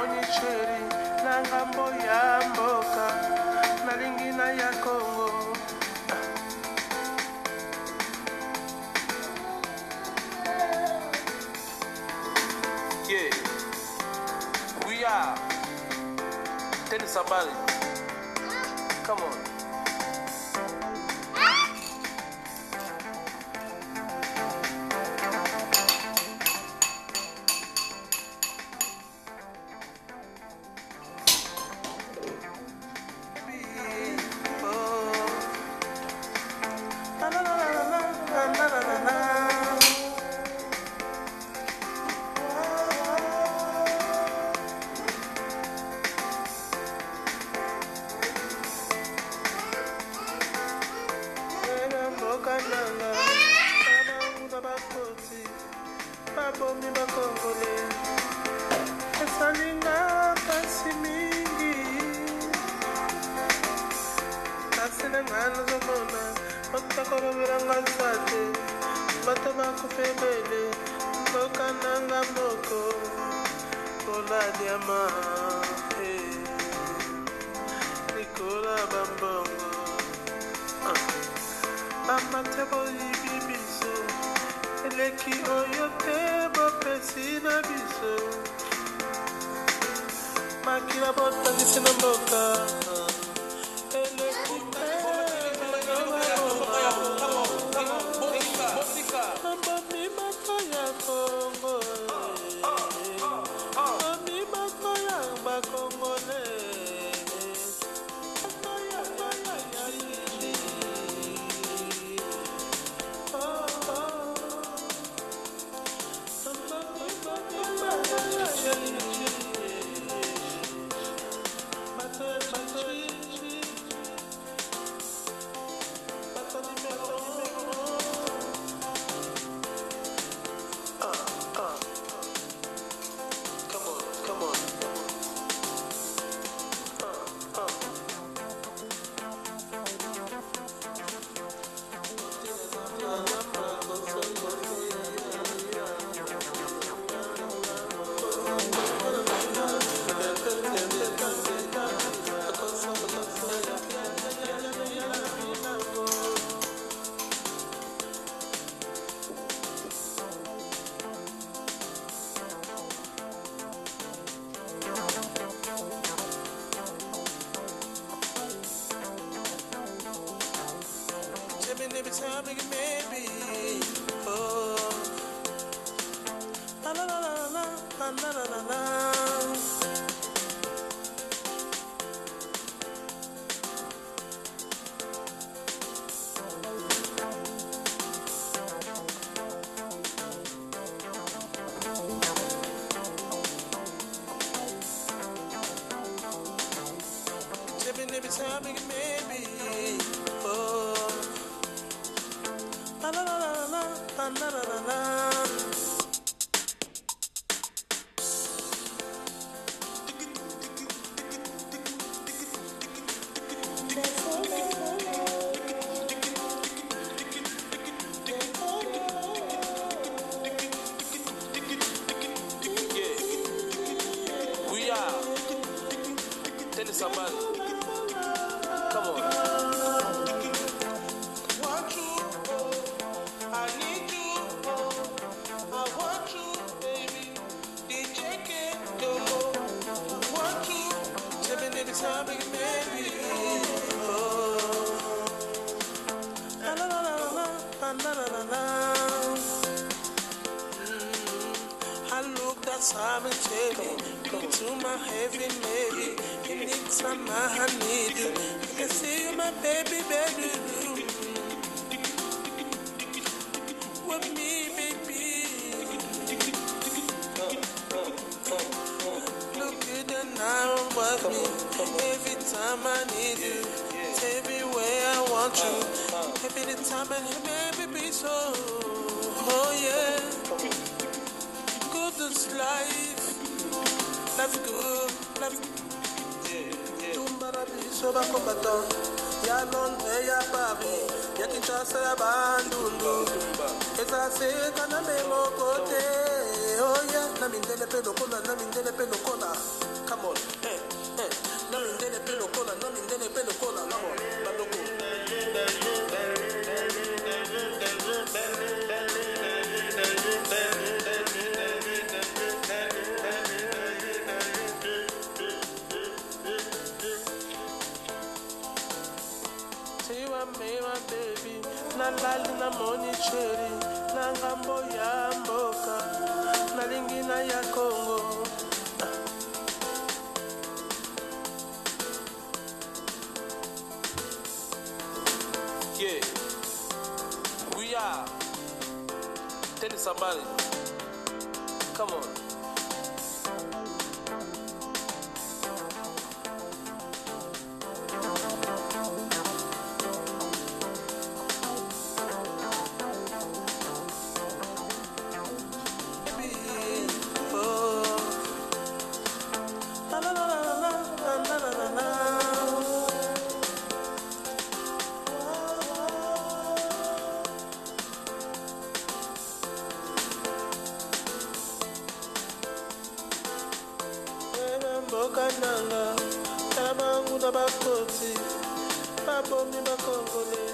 Monicheri, Nangambo Yamboka, Nalingina ya Congo. Yeah, we are N.Sarkozy. Come on. Babomi bakongole esalinga pasi mingi naselenga nazomona batakolobelanga nsate bato bakufebele mbokananga moko koladiama likola bambongo bamatebo yibibiso eleki oyo te bopesi na biso makila botangisi na mboka eleki ambomi mako ya Kongo ambomi mako ya bakongole Every time we maybe, oh, la la la la la la la la la. Every time we maybe, oh. La la la la la la la la la. We are N.Sarkozy. Come on. Time we maybe, oh, la la la la la la la la. I look that time and take it, look to my heaven, maybe. You need some, I need you. I can see you, my baby, baby. With me, baby. Look good and now with me. Every time I need you, everywhere I want you. Every time I baby be so, oh yeah. Good is life, life's good, life. Tumbara be so back on baton. Ya non ya babi, ya kinshasa ya bandundu. Esa se kana me mokote, oh yeah. Na mindele pe lokola, na mindele pe lokola. come on. Nalindene pelo cola, nalindene pelo cola, come on. Bandoko. My baby, na lali na moni cherry, na ngambo ya mboka, na lingina ya Congo. Yeah, we are. Tell somebody, come on. Kananga, tabangu na bakoti, babomi bakongole.